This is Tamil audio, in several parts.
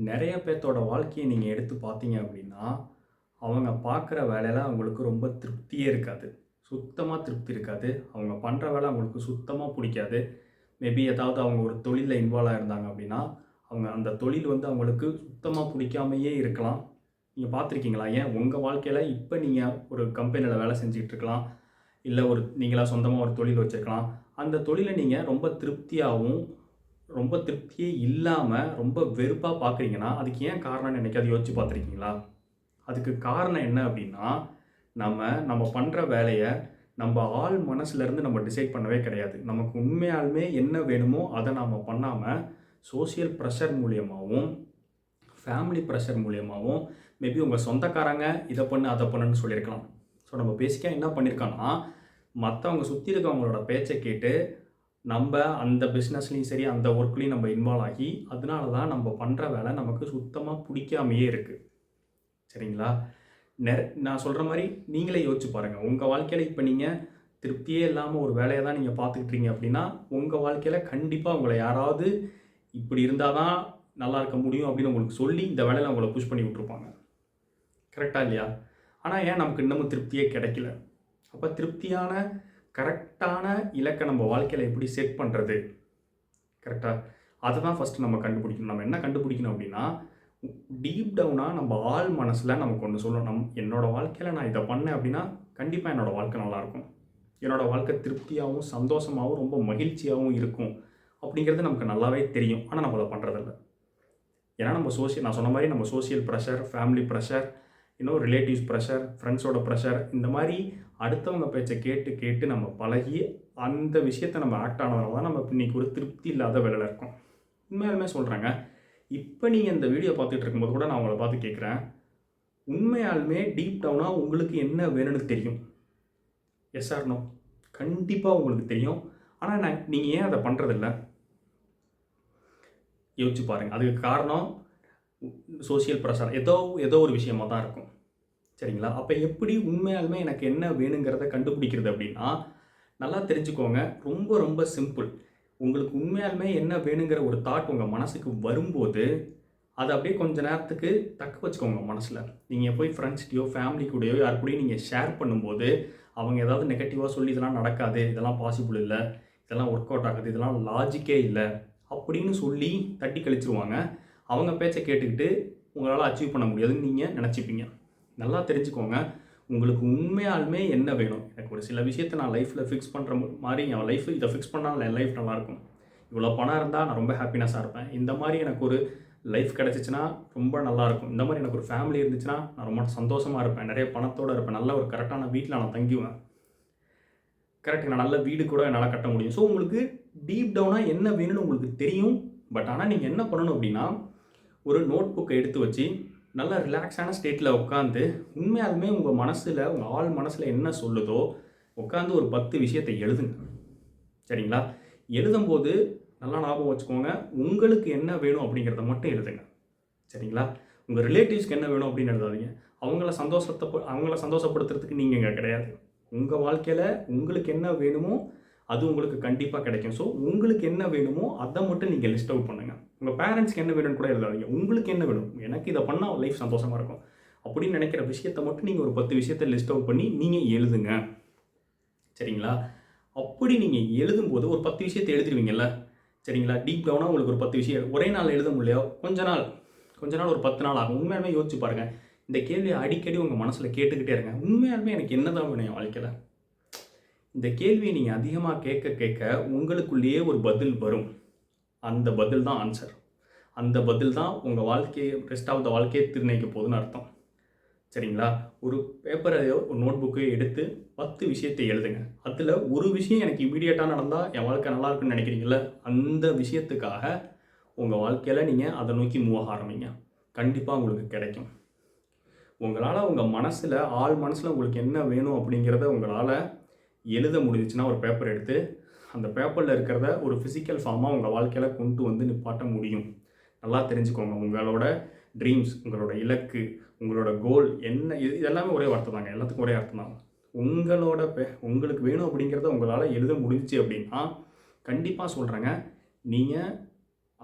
நெறைய பேத்தோட வாழ்க்கைய நீங்க எடுத்து பார்த்தீங்க அப்படின்னா, அவங்க பார்க்குற வேலையில அவங்களுக்கு ரொம்ப திருப்தியே இருக்காது. சுத்தமா திருப்தி இருக்காது. அவங்க பண்ற வேலை அவங்களுக்கு சுத்தமா புடிக்காது. மேபி ஏதாவது அவங்க ஒரு தொழில்ல இன்வால்வ் ஆயிருந்தாங்க அப்படின்னா, அவங்க அந்த தொழில் வந்து அவங்களுக்கு சுத்தமா புடிக்காமயே இருக்கலாம். நீங்க பார்த்துருக்கீங்களா? ஏன் உங்க வாழ்க்கையில இப்ப நீங்க ஒரு கம்பெனில வேலை செஞ்சுட்டு இருக்கலாம். இல்ல நீங்களா சொந்தமா ஒரு தொழில் வச்சிருக்கலாம். அந்த தொழில நீங்க ரொம்ப திருப்தியாவும், ரொம்ப திருப்தியே இல்லாம, ரொம்ப வெறுப்பா பார்க்குறீங்கன்னா, அதுக்கு ஏன் காரணம்னு என்னைக்காவது யோசிச்சு பார்த்துருக்கீங்களா? அதுக்கு காரணம் என்ன அப்டின்னா, நம்ம நம்ம பண்ற வேலைய நம்ப ஆழ் மனசுலருந்து நம்ம டிசைட் பண்ணவே கிடையாது. நமக்கு உண்மையாலுமே என்ன வேணுமோ, அத நாம பண்ணாம, சோசியல் பிரஷர் மூலியமாவும், ஃபேமிலி பிரஷர் மூலியமாவும், மேபி உங்க சொந்தக்காரங்க இத பண்ணு, அத பண்ணுன்னு சொல்லியிருக்கலாம். ஸோ நம்ம பேசிக்கா என்ன பண்ணியிருக்கோம்னா, மத்தவங்க சுத்தி இருக்கவங்களோட பேச்ச கேட்டு நம்ப அந்த பிசினஸ்லயும் சரி, அந்த ஒர்க்லயும் நம்ம இன்வால்வ் ஆகி, அதனால தான் நம்ம பண்ற வேலை நமக்கு சுத்தமா புடிக்காமயே இருக்கு. சரிங்களா? நான் சொல்ற மாரி நீங்களே யோசிச்சு பாருங்க. உங்க வாழ்க்கையில இப்ப நீங்க திருப்தியே இல்லாம ஒரு வேலைய தான் நீங்க பார்த்துக்கிட்டு இருக்கீங்க அப்படின்னா, உங்க வாழ்க்கையில கண்டிப்பா உங்கள யாராவது இப்படி இருந்தா தான் நல்லா இருக்க முடியும் அப்படின்னு உங்களுக்கு சொல்லி, இந்த வேலையில உங்கள புஷ் பண்ணி விட்டுருப்பாங்க. கரெக்ட்டா இல்லையா? ஆனா ஏன் நமக்கு இன்னமும் திருப்தியே கிடைக்கல? அப்ப திருப்தியான, கரெக்ட்டான இலக்க நம்ம வாழ்க்கையில எப்படி செட் பண்றது? கரெக்ட்டா? அததான் ஃபர்ஸ்ட் நம்ம கண்டுபிடிக்கணும். நம்ம என்ன கண்டுபிடிக்கணும் அப்படின்னா, டீப் டவுனா நம்ம ஆழ் மனசுல நமக்கு ஒண்ணு சொல்லணும். என்னோட வாழ்க்கையில நான் இத பண்ணேன் அப்படின்னா, கண்டிப்பா என்னோட வாழ்க்கை நல்லாருக்கும். என்னோட வாழ்க்கை திருப்தியாவும், சந்தோஷமாவும், ரொம்ப மகிழ்ச்சியாவும் இருக்கும். அப்படிங்கிறது நமக்கு நல்லாவே தெரியும். ஆனா நம்ம அத பண்றதில்ல. ஏன்னா நம்ம நான் சொன்ன மாரி நம்ம social pressure, family pressure, relatives pressure, ஃப்ரெண்ட்ஸோட பிரஷர் இந்த மாரி அடுத்தவங்க பேச்ச கேட்டு, கேட்டு நம்ம பழகி, அந்த விஷயத்த நம்ம ஆக்ட் ஆனதுனால தான் நம்ம இன்னைக்கு ஒரு திருப்தி இல்லாத வேலையில இருக்கோம். உண்மையாலுமே சொல்றேங்க. இப்ப நீங்க இந்த வீடியோ பார்த்துட்டு இருக்கும்போது கூட நான் உங்கள பார்த்து கேட்கிறேன். உண்மையாலுமே டீப் டவுனா உங்களுக்கு என்ன வேணும்னு தெரியும். Yes or no? கண்டிப்பா உங்களுக்கு தெரியும். ஆனா நீங்க ஏன் அத பண்றதில்ல? யோசிச்சு பாருங்க. அதுக்கு காரணம் சோசியல் பிரஷர். ஏதோ ஏதோ ஒரு விஷயமா தான் இருக்கும். சரிங்களா? அப்ப எப்படி உண்மையாலுமே எனக்கு என்ன வேணுங்கிறத கண்டுபிடிக்கிறது அப்படின்னா, நல்லா தெரிஞ்சுக்கோங்க. ரொம்ப ரொம்ப சிம்பிள். உங்களுக்கு உண்மையாலுமே என்ன வேணுங்கிற ஒரு தாட் உங்க மனசுக்கு வரும்போது, அத அப்படியே கொஞ்ச நேரத்துக்கு தக்க வச்சுக்கோங்க மனசுல. நீங்க போய் ஃப்ரெண்ட்ஸ்ட்டயோ, ஃபேமிலி கூடயோ யார் கூடயும் நீங்க ஷேர் பண்ணும்போது, அவங்க ஏதாவது நெகட்டிவா சொல்லி இதெல்லாம் நடக்காது, இதெல்லாம் பாசிபிள் இல்ல, இதெல்லாம் ஒர்க் அவுட் ஆகாது, இதெல்லாம் லாஜிக்கே இல்ல, அப்படின்னு சொல்லி தட்டி கழிச்சுருவாங்க. அவங்க பேச்ச கேட்டுக்கிட்டு உங்களால அச்சீவ் பண்ண முடியாதுன்னு நீங்க நெனச்சுப்பீங்க. நல்லா தெரிஞ்சுக்கோங்க. உங்களுக்கு உண்மையாலுமே என்ன வேணும்? எனக்கு ஒரு சில விஷயத்த நான் லைஃப்ல ஃபிக்ஸ் பண்ற மாரி என் லைஃப் இத ஃபிக்ஸ் பண்ணா என் லைஃப் நல்லாயிருக்கும். இவ்வளோ பணம் இருந்தா நான் ரொம்ப ஹேப்பினஸ்ஸா இருப்பேன். இந்த மாரி எனக்கு ஒரு லைஃப் கிடைச்சுச்சுன்னா ரொம்ப நல்லாயிருக்கும். இந்த மாரி எனக்கு ஒரு ஃபேமிலி இருந்துச்சுன்னா நான் ரொம்ப சந்தோஷமா இருப்பேன். நெறைய பணத்தோட இருப்பேன். நல்ல ஒரு கரெக்ட்டான வீட்ல நான் தங்குவேன். கரெக்ட்டுங்க. நல்ல வீடு கூட என்னால கட்ட முடியும். ஸோ உங்களுக்கு டீப் டவுனா என்ன வேணும்னு உங்களுக்கு தெரியும். பட் ஆனா நீங்க என்ன பண்ணணும் அப்டின்னா, ஒரு நோட் புக்க எடுத்து வச்சு, நல்ல ரிலாக்ஸான ஸ்டேட்ல உட்காந்து, உண்மையாலுமே உங்க மனசுல, உங்க ஆழ் மனசுல என்ன சொல்லுதோ, உட்காந்து ஒரு 10 விஷயத்த எழுதுங்க. சரிங்களா? எழுதும்போது நல்லா ஞாபகம் வச்சுக்கோங்க. உங்களுக்கு என்ன வேணும் அப்படிங்கிறத மட்டும் எழுதுங்க. சரிங்களா? உங்க ரிலேட்டிவ்ஸ்க்கு என்ன வேணும் அப்படின்னு எழுதாதீங்க. அவங்கள சந்தோஷப்படுத்துறதுக்கு நீங்க இங்க கிடையாது. உங்க வாழ்க்கையில உங்களுக்கு என்ன வேணுமோ, அது உங்களுக்கு கண்டிப்பா கிடைக்கும். ஸோ, உங்களுக்கு என்ன வேணுமோ, அத மட்டும் நீங்க லிஸ்ட் அவுட் பண்ணுங்க. உங்க பேரண்ட்ஸ்க்கு என்ன வேணும்னு கூட எழுதாதீங்க. உங்களுக்கு என்ன வேணும்? எனக்கு இத பண்ணா லைஃப் சந்தோஷமா இருக்கும். அப்படின்னு நினைக்கிற விஷயத்த மட்டும் நீங்க ஒரு 10 விஷயத்த லிஸ்ட் அவுட் பண்ணி நீங்க எழுதுங்க. சரிங்களா? அப்படி நீங்க எழுதும்போது ஒரு 10 விஷயத்த எழுதிருவீங்கல்ல. சரிங்களா? டீப் டவுனா உங்களுக்கு ஒரு 10 விஷயம் ஒரே நாள்ல எழுத முடியலையா? கொஞ்ச நாள் ஒரு 10 நாள் ஆகும். உண்மையாலுமே யோசிச்சு பாருங்க. இந்த கேள்விய அடிக்கடி உங்க மனசுல கேட்டுக்கிட்டே இருங்க. உண்மையாலுமே எனக்கு என்னதான் வேணும் என் வாழ்க்கையில? இந்த கேள்விய நீங்க அதிகமா கேட்க கேட்க உங்களுக்குள்ளேயே ஒரு பதில் வரும். அந்த பதில் தான் ஆன்ஸர். அந்த பதில் தான் உங்க வாழ்க்கைய ரெஸ்ட் ஆஃப் த வாழ்க்கைய நிர்ணயிக்க போகுதுன்னு அர்த்தம். சரிங்களா? ஒரு பேப்பரையோ, ஒரு நோட் புக்கையோ எடுத்து 10 விஷயத்த எழுதுங்க. அதுல ஒரு விஷயம் எனக்கு இம்மீடியட்டா நடந்தா என் வாழ்க்கை நல்லா இருக்கும்னு நினைக்கிறீங்கல்ல, அந்த விஷயத்துக்காக உங்க வாழ்க்கையில நீங்க அத நோக்கி மூவ் ஆக ஆரம்பிங்க. கண்டிப்பா உங்களுக்கு கிடைக்கும். உங்களால உங்க மனசுல, ஆழ் மனசுல உங்களுக்கு என்ன வேணும் அப்படிங்கிறத உங்களால எழுத முடிஞ்சுச்சுன்னா ஒரு பேப்பர் எடுத்து, அந்த பேப்பர்ல இருக்கிறத ஒரு பிசிக்கல் ஃபார்மா உங்க வாழ்க்கையில கொண்டு வந்து நிப்பாட்ட முடியும். நல்லா தெரிஞ்சுக்கோங்க. உங்களோட ட்ரீம்ஸ், உங்களோட இலக்கு, உங்களோட கோல் என்ன இது எல்லாமே ஒரே வார்த்தை தாங்க. எல்லாத்துக்கும் ஒரே அர்த்தம் தான். உங்களுக்கு வேணும் அப்படிங்கிறத உங்களால எழுத முடிஞ்சுச்சு அப்படின்னா, கண்டிப்பா சொல்றேங்க, நீங்க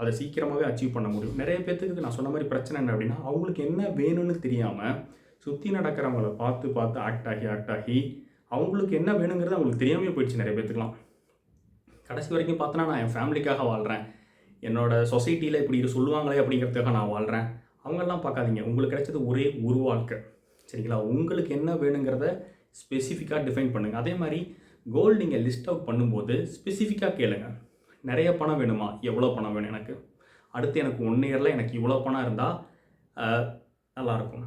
அதை சீக்கிரமாகவே அச்சீவ் பண்ண முடியும். நிறைய பேர்த்துக்கு நான் சொன்ன மாதிரி பிரச்சனை என்ன அப்படின்னா, அவங்களுக்கு என்ன வேணும்னு தெரியாமல் சுற்றி நடக்கிறவங்கள பார்த்து பார்த்து ஆக்ட் ஆகி அவங்களுக்கு என்ன வேணுங்கிறது அவங்களுக்கு தெரியாமே போயிடுச்சு நிறைய பேர்த்துக்கலாம். கடைசி வரைக்கும் பார்த்தோன்னா நான் என் ஃபேமிலிக்காக வாழ்கிறேன், என்னோடய சொசைட்டியில் இப்படி சொல்லுவாங்களே அப்படிங்கிறதுக்காக நான் வாழ்கிறேன், அவங்கெல்லாம் பார்க்காதீங்க. உங்களுக்கு கிடைச்சது ஒரே ஒரு வாழ்க்கை. சரிங்களா? உங்களுக்கு என்ன வேணுங்கிறத ஸ்பெசிஃபிக்காக டிஃபைன் பண்ணுங்கள். அதே மாதிரி கோல் நீங்கள் லிஸ்ட் அவுட் பண்ணும்போது ஸ்பெசிஃபிக்காக கேளுங்க. நிறைய பணம் வேணுமா? எவ்வளோ பணம் வேணும் எனக்கு? அடுத்து எனக்கு 1 இயரில் எனக்கு இவ்வளோ பணம் இருந்தால் நல்லாயிருக்கும்,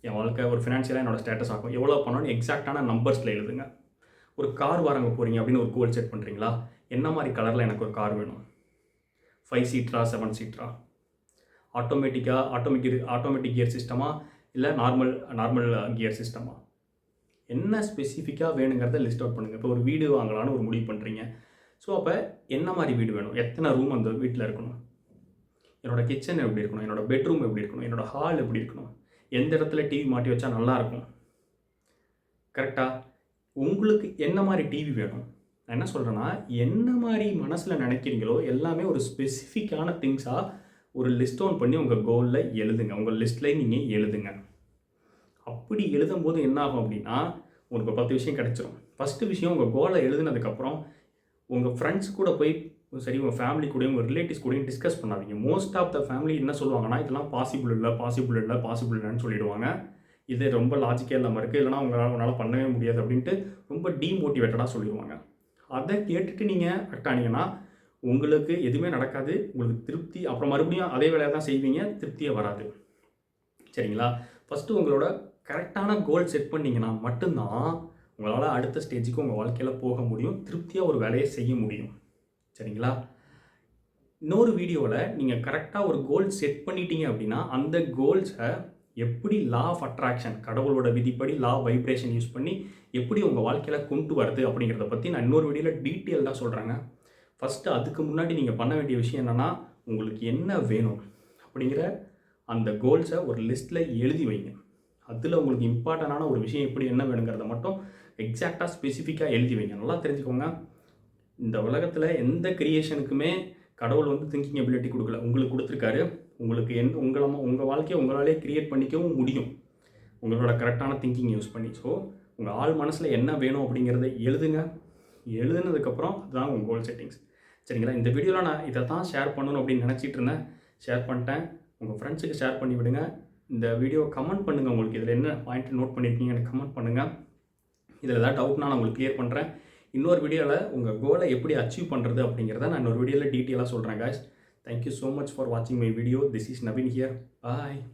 என் வாழ்க்கை ஒரு ஃபினான்ஷியலாக என்னோடய ஸ்டேட்டஸ் ஆகும். எவ்வளோ பணம்னு எக்ஸாக்டான நம்பர்ஸில் எழுதுங்க. ஒரு கார் வாங்க போகிறீங்க அப்படின்னு ஒரு கோல் செட் பண்ணுறீங்களா? என்ன மாதிரி கலரில் எனக்கு ஒரு கார் வேணும்? 5 சீட்டரா 7 சீட்டரா? ஆட்டோமேட்டிக் கியர் சிஸ்டமா இல்லை நார்மல் கியர் சிஸ்டமா? என்ன ஸ்பெசிஃபிக்காக வேணுங்கிறத லிஸ்ட் அவுட் பண்ணுங்கள். இப்போ ஒரு வீடு வாங்கலான்னு ஒரு முடிவு பண்ணுறீங்க. ஸோ அப்போ என்ன மாதிரி வீடு வேணும்? எத்தனை ரூம் அந்த வீட்டில் இருக்கணும்? என்னோடய கிச்சன் எப்படி இருக்கணும்? என்னோடய பெட்ரூம் எப்படி இருக்கணும்? என்னோடய ஹால் எப்படி இருக்கணும்? எந்த இடத்துல டிவி மாட்டி வச்சா நல்லாயிருக்கும்? கரெக்டாக உங்களுக்கு என்ன மாதிரி டிவி வேணும்? நான் என்ன சொல்கிறேன்னா, என்ன மாதிரி மனசில் நினைக்கிறீங்களோ எல்லாமே ஒரு ஸ்பெசிஃபிக்கான திங்ஸாக ஒரு லிஸ்ட் டவுன் பண்ணி உங்கள் கோலில் எழுதுங்க. உங்கள் லிஸ்ட்லேயே நீங்கள் எழுதுங்க. அப்படி எழுதும்போது என்ன ஆகும் அப்படின்னா, உங்களுக்கு 10 விஷயம் கிடச்சிரும். ஃபஸ்ட்டு விஷயம், உங்கள் கோலை எழுதுனதுக்கப்புறம் உங்கள் ஃப்ரெண்ட்ஸ் கூட போய் சரி உங்கள் ஃபேமிலி கூடயும் உங்கள் ரிலேட்டிவ்ஸ் கூடயும் டிஸ்கஸ் பண்ணாதீங்க. மோஸ்ட் ஆஃப் த ஃபேமிலி என்ன சொல்லுவாங்கன்னா, இதெல்லாம் பாசிபிள் இல்லைன்னு சொல்லிடுவாங்க. இது ரொம்ப லாஜிக்கே இல்லாமல் இருக்குது, இல்லைனா உங்களால் பண்ணவே முடியாது அப்படின்ட்டு ரொம்ப டீமோட்டிவேட்டடாக சொல்லிடுவாங்க. அதை கேட்டுட்டு நீங்கள் கரெக்ட் ஆனீங்கன்னா உங்களுக்கு எதுவுமே நடக்காது. உங்களுக்கு திருப்தி, அப்புறம் மறுபடியும் அதே வேலையை தான் செய்வீங்க, திருப்தியே வராது. சரிங்களா? ஃபஸ்ட்டு உங்களோட கரெக்டான கோல் செட் பண்ணிங்கன்னா மட்டும்தான் உங்களால் அடுத்த ஸ்டேஜுக்கு உங்கள் வாழ்க்கையில் போக முடியும், திருப்தியாக ஒரு வேலையை செய்ய முடியும். சரிங்களா? இன்னொரு வீடியோவில் நீங்கள் கரெக்டாக ஒரு கோல் செட் பண்ணிட்டீங்க அப்படின்னா அந்த கோல்ஸை எப்படி லா ஆஃப் அட்ராக்ஷன், கடவுளோட விதிப்படி லா வைப்ரேஷன் யூஸ் பண்ணி எப்படி உங்கள் வாழ்க்கையில் கொண்டு வருது அப்படிங்கிறத பற்றி நான் இன்னொரு வீடியோவில் டீட்டெயில்டாக சொல்கிறேங்க. ஃபஸ்ட்டு அதுக்கு முன்னாடி நீங்கள் பண்ண வேண்டிய விஷயம் என்னென்னா, உங்களுக்கு என்ன வேணும் அப்படிங்கிற அந்த கோல்ஸை ஒரு லிஸ்ட்டில் எழுதி வைங்க. அதில் உங்களுக்கு இம்பார்ட்டண்டான ஒரு விஷயம் எப்படி என்ன வேணுங்கிறத மட்டும் எக்ஸாக்டாக ஸ்பெசிஃபிக்காக எழுதி வைங்க. நல்லா தெரிஞ்சுக்கோங்க, இந்த உலகத்தில் எந்த கிரியேஷனுக்குமே கடவுள் திங்கிங் எபிலிட்டி கொடுக்கல, உங்களுக்கு கொடுத்துருக்காரு. உங்களுக்கு உங்கள் வாழ்க்கையை உங்களாலே க்ரியேட் பண்ணிக்கவும் முடியும் உங்களோட கரெக்டான திங்கிங் யூஸ் பண்ணி. ஸோ உங்கள் ஆள் மனசில் என்ன வேணும் அப்படிங்கிறத எழுதுங்க. எழுதுனதுக்கப்புறம் அதுதான் உங்கள் கோல் செட்டிங்ஸ். சரிங்களா? இந்த வீடியோவில் நான் இதை தான் ஷேர் பண்ணணும் அப்படின்னு நினச்சிட்டு இருந்தேன், ஷேர் பண்ணிட்டேன். உங்கள் ஃப்ரெண்ட்ஸுக்கு ஷேர் பண்ணி விடுங்க. இந்த வீடியோ கமெண்ட் பண்ணுங்கள், உங்களுக்கு இதில் என்ன பாயிண்ட் நோட் பண்ணியிருக்கீங்க எனக்கு கமெண்ட் பண்ணுங்கள். இதில் ஏதாவது டவுட்னா நான் உங்களுக்கு கிளியர் பண்ணுறேன். இன்னொரு வீடியோவில் உங்கள் கோலை எப்படி அச்சீவ் பண்ணுறது அப்படிங்கிறத நான் இன்னொரு வீடியோவில் டீட்டெயிலாக சொல்கிறேன். guys, thank you so much for watching my video. This is Naveen here. Bye.